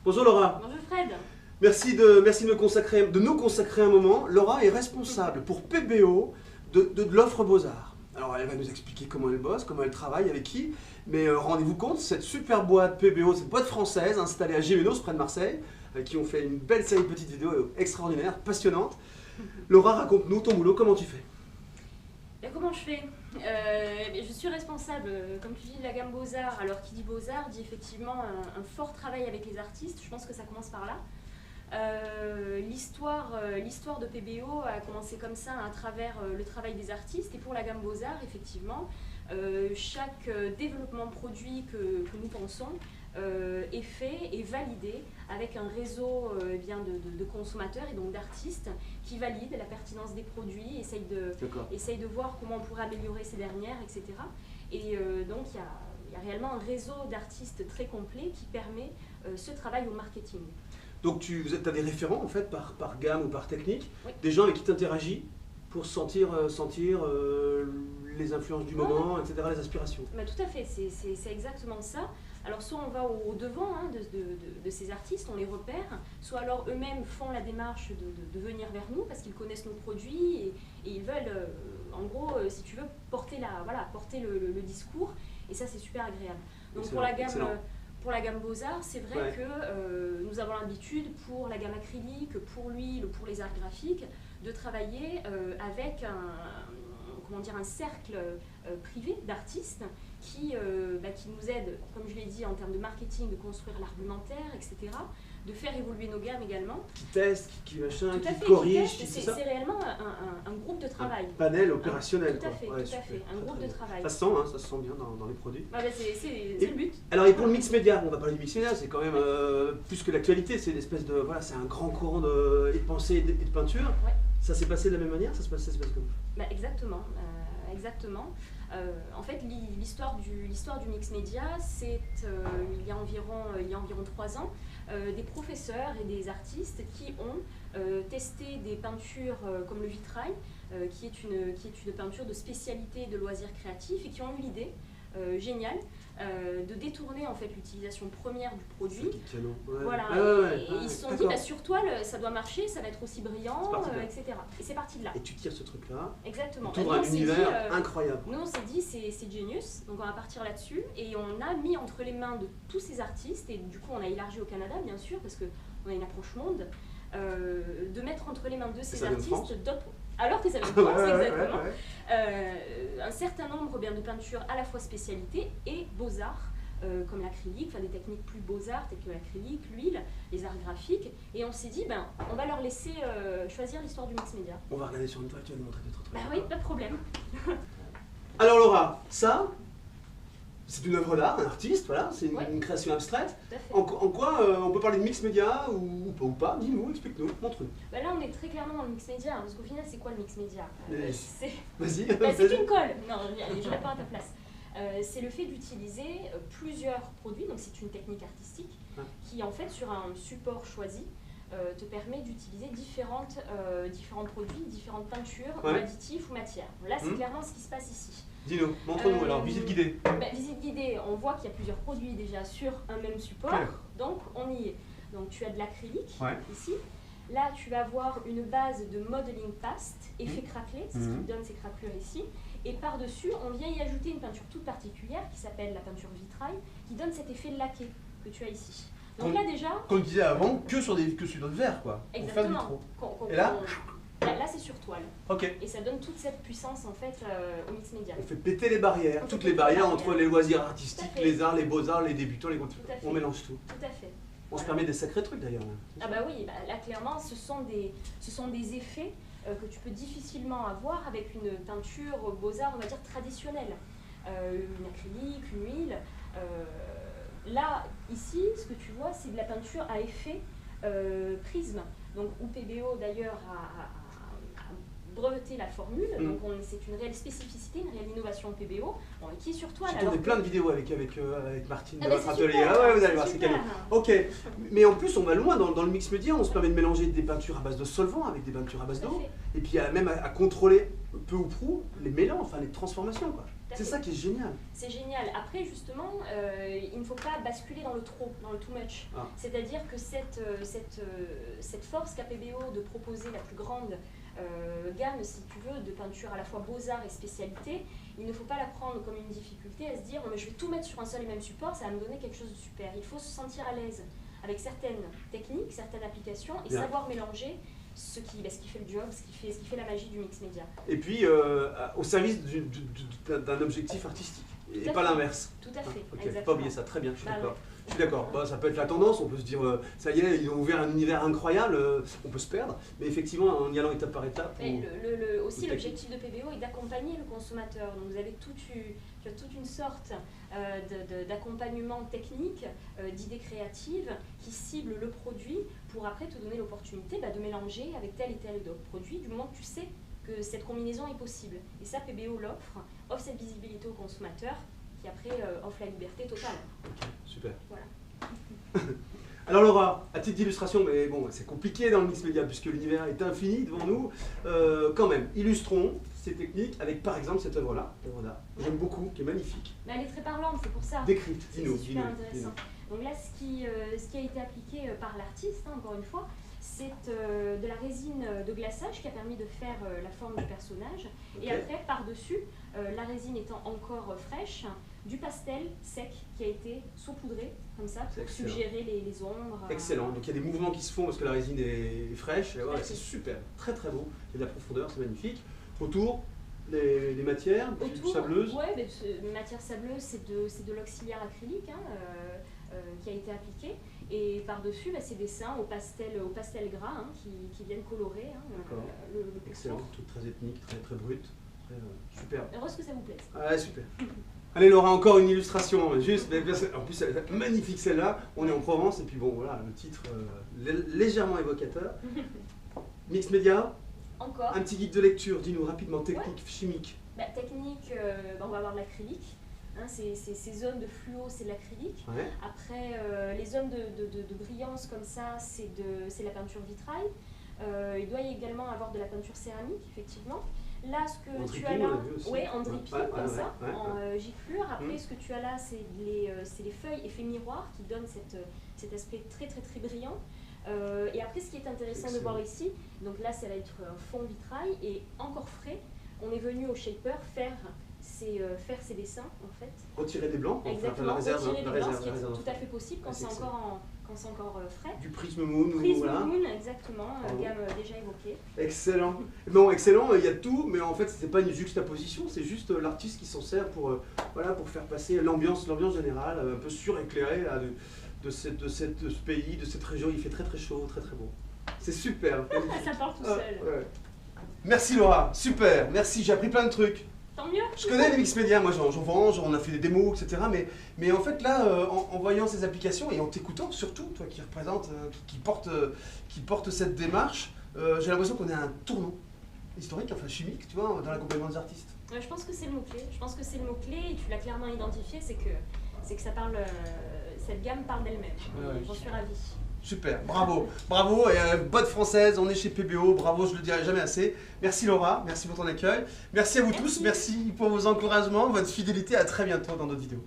Bonjour Laura. Bonjour Fred. Merci de nous consacrer un moment. Laura est responsable pour PBO de l'offre Beaux-Arts. Alors elle va nous expliquer comment elle bosse, comment elle travaille, avec qui. Mais rendez-vous compte, cette super boîte PBO, cette boîte française installée à Gémenos, près de Marseille, avec qui on fait une belle série de petites vidéos extraordinaires, passionnantes. Laura, raconte-nous ton boulot, comment tu fais? Comment je fais Je suis responsable, comme tu dis, de la gamme Beaux-Arts. Alors qui dit Beaux-Arts dit effectivement un fort travail avec les artistes. Je pense que ça commence par là. L'histoire de PBO a commencé comme ça à travers le travail des artistes. Et pour la gamme Beaux-Arts, effectivement, chaque développement produit que nous pensons est fait et validé avec un réseau de consommateurs et donc d'artistes qui valident la pertinence des produits, essayent de voir comment on pourrait améliorer ces dernières, etc. Et donc il y a réellement un réseau d'artistes très complet qui permet ce travail au marketing. Donc tu as des référents en fait par gamme ou par technique, Oui. des gens avec qui tu interagis pour sentir les influences du moment, etc., les aspirations. Bah, tout à fait, c'est exactement ça. Alors soit on va au devant de ces artistes, on les repère, soit alors eux-mêmes font la démarche de venir vers nous parce qu'ils connaissent nos produits et ils veulent, en gros, si tu veux, porter le discours, et ça c'est super agréable. Donc pour la gamme Beaux-Arts, c'est vrai que nous avons l'habitude, pour la gamme acrylique, pour l'huile, pour les arts graphiques, de travailler avec un cercle privé d'artistes qui nous aident, comme je l'ai dit, en termes de marketing, de construire l'argumentaire, etc., de faire évoluer nos gammes également. Qui testent, qui corrigent, c'est ça. C'est réellement un groupe de travail. Un panel opérationnel. Tout à fait, un groupe de travail. Ça se sent bien dans les produits. C'est le but. Alors et pour le mix média, on va parler du mix média, c'est quand même plus que l'actualité, c'est une espèce de, c'est un grand courant de pensée et de peinture. Ouais. Ça s'est passé de la même manière, ça se passe comment? Exactement. En fait, l'histoire du mix média, c'est il y a environ 3 ans, des professeurs et des artistes qui ont testé des peintures comme le vitrail, qui est une peinture de spécialité de loisirs créatifs, et qui ont eu l'idée géniale de détourner en fait l'utilisation première du produit. Ils se sont dit sur toile ça doit marcher, ça va être aussi brillant, etc. Et c'est parti de là. Et tu tires ce truc là. Exactement. Tout un univers incroyable. Nous on s'est dit c'est genius, donc on va partir là-dessus, et on a mis entre les mains de tous ces artistes, et du coup on a élargi au Canada bien sûr parce qu'on a une approche monde, de mettre entre les mains de ces artistes d'autres. Alors que ça vient de France, exactement. Un certain nombre de peintures à la fois spécialité et beaux-arts, comme l'acrylique, des techniques plus beaux-arts telles que l'acrylique, l'huile, les arts graphiques. Et on s'est dit, on va leur laisser choisir l'histoire du mix média. On va regarder sur une toile, tu vas nous montrer d'autres trucs. Oui, pas de problème. Alors Laura, ça, c'est une œuvre d'art, un artiste, voilà, c'est une création abstraite. En quoi on peut parler de mix média ou pas? Dis-nous, explique-nous, montre-nous. Là, on est très clairement dans le mix média, parce qu'au final, c'est quoi le mix média? Vas-y. C'est une colle. Non, je réponds à ta place. C'est le fait d'utiliser plusieurs produits, donc c'est une technique artistique qui, en fait, sur un support choisi, te permet d'utiliser différents produits, différentes peintures, ou additifs ou matières. Là, c'est clairement ce qui se passe ici. Dis-nous, montre-nous alors, visite guidée. Visite guidée, on voit qu'il y a plusieurs produits déjà sur un même support, donc on y est. Donc tu as de l'acrylique ici. Là, tu vas avoir une base de modeling paste, effet craquelé, c'est ce qui donne ces craquelures ici. Et par-dessus, on vient y ajouter une peinture toute particulière qui s'appelle la peinture vitrail, qui donne cet effet laqué que tu as ici. Donc là déjà... Comme tu disais avant, que sur d'autres verres quoi. Exactement. Et là c'est sur toile. Ok. Et ça donne toute cette puissance en fait au mix média. On fait péter les barrières, toutes les barrières entre les loisirs artistiques, les arts, les beaux-arts, les débutants, les continuants. On mélange tout. Tout à fait. On se permet des sacrés trucs d'ailleurs. Oui, là clairement ce sont des effets que tu peux difficilement avoir avec une peinture beaux-arts, on va dire traditionnelle. Une acrylique, une huile. Là, ici, ce que tu vois, c'est de la peinture à effet prisme. Donc, où PBO d'ailleurs a breveté la formule, donc c'est une réelle spécificité, une réelle innovation PBO, qui est sur toile. J'ai tourné plein de vidéos avec Martine de votre atelier. Super, vous allez voir, c'est cadeau. Ok, mais en plus on va loin dans le mix média, on se permet de mélanger des peintures à base de solvant avec des peintures à base d'eau, et puis même à contrôler peu ou prou les mélanges, les transformations quoi. à C'est fait. ça qui est génial. C'est génial. Après, justement, il ne faut pas basculer dans le trop, dans le too much. Ah. C'est-à-dire que cette force qu'a PBO de proposer la plus grande gamme, si tu veux, de peinture à la fois beaux-arts et spécialité, il ne faut pas la prendre comme une difficulté à se dire mais je vais tout mettre sur un seul et même support, ça va me donner quelque chose de super. Il faut se sentir à l'aise avec certaines techniques, certaines applications et Bien. savoir mélanger ce qui fait le job, ce qui fait la magie du mix média. Et puis au service d'un objectif artistique, et à pas fait. l'inverse. Tout à fait, Ok, faut exactement. pas oublier ça, très bien, je suis Bah d'accord. ouais. Je suis d'accord. Bah, ça peut être la tendance, on peut se dire, ça y est, ils ont ouvert un univers incroyable, on peut se perdre, mais effectivement, en y allant étape par étape. Mais aussi, le l'objectif de PBO est d'accompagner le consommateur. Donc, vous avez tu as toute une sorte d'accompagnement technique, d'idées créatives qui ciblent le produit pour après te donner l'opportunité de mélanger avec tel et tel autre produit du moment que tu sais que cette combinaison est possible. Et ça, PBO offre cette visibilité au consommateur qui après offre la liberté totale. Ok, super. Voilà. Alors Laura, à titre d'illustration, mais bon, c'est compliqué dans le mix média puisque l'univers est infini devant nous, quand même, illustrons ces techniques avec par exemple cette œuvre-là, j'aime beaucoup, qui est magnifique. Mais elle est très parlante, c'est pour ça. Décrite, C'est dis-nous. super intéressant. Donc là, ce qui a été appliqué par l'artiste, encore une fois, c'est de la résine de glaçage qui a permis de faire la forme du personnage. Ok. Et après, par-dessus, la résine étant encore fraîche, du pastel sec qui a été saupoudré, comme ça, C'est pour excellent. suggérer les ombres. Excellent, donc il y a des mouvements qui se font parce que la résine est fraîche, et ouais, Tout à c'est fait. super, très très beau, il y a de la profondeur, c'est magnifique. Autour, les matières, sableuses. Ouais, mais matière sableuse, c'est de l'auxiliaire acrylique qui a été appliqué. Et par-dessus, ces dessins au pastel gras qui viennent colorer D'accord. le Excellent, pourtour. tout très ethnique, très très brut, très, super. Heureuse que ça vous plaise. Ah, super. Allez Laura, encore une illustration, juste, mais en plus elle est magnifique celle-là, on est en Provence, et puis bon voilà, le titre légèrement évocateur. Mix média, Encore. un petit guide de lecture, dis-nous rapidement, technique chimique. Technique, on va avoir de l'acrylique. Ces zones de fluo, c'est de l'acrylique. Ouais. Après, les zones de brillance comme ça, c'est la peinture vitrail. Il doit également avoir de la peinture céramique, effectivement. Là, ce que En tu dripping, as là, on a vu aussi. ouais, en dripping, Ouais, comme ça, ouais, en giclure. Après, Mm. ce que tu as là, c'est les feuilles effet miroir qui donnent cet aspect très très très brillant. Et après, ce qui est intéressant de Excellent. voir ici, donc là, ça va être un fond vitrail et encore frais. On est venu au shaper faire ces dessins en fait. Retirer des blancs, pour faire Exactement, la réserve, retirer la des blancs, réserve, ce qui la est réserve. tout à fait possible quand Ah, c'est c'est encore frais. Du prisme moon, Prisme voilà. Moon, exactement, Bravo. gamme déjà évoquée. Excellent. Non, excellent, il y a tout, mais en fait, c'est pas une juxtaposition, c'est juste l'artiste qui s'en sert pour faire passer l'ambiance générale, un peu suréclairée là, de ce pays, de cette région. Il fait très très chaud, très très beau. C'est super. Ça part tout Ah, seul. ouais. Merci Laura, super, merci, j'ai appris plein de trucs. Tant mieux. Je connais les mix médias, moi j'en vends, on a fait des démos, etc. Mais en fait là, en voyant ces applications et en t'écoutant, surtout, toi qui représente, qui porte cette démarche, j'ai l'impression qu'on est à un tournant historique, enfin chimique, tu vois, dans l'accompagnement des artistes. Je pense que c'est le mot-clé. Je pense que c'est le mot-clé et tu l'as clairement identifié, c'est que ça parle, cette gamme parle d'elle-même. Ouais. J'en suis ravie. Super, bravo, bravo, et botte française, on est chez PBO, bravo, je le dirai jamais assez. Merci Laura, merci pour ton accueil, merci à vous tous, merci pour vos encouragements, votre fidélité, à très bientôt dans d'autres vidéos.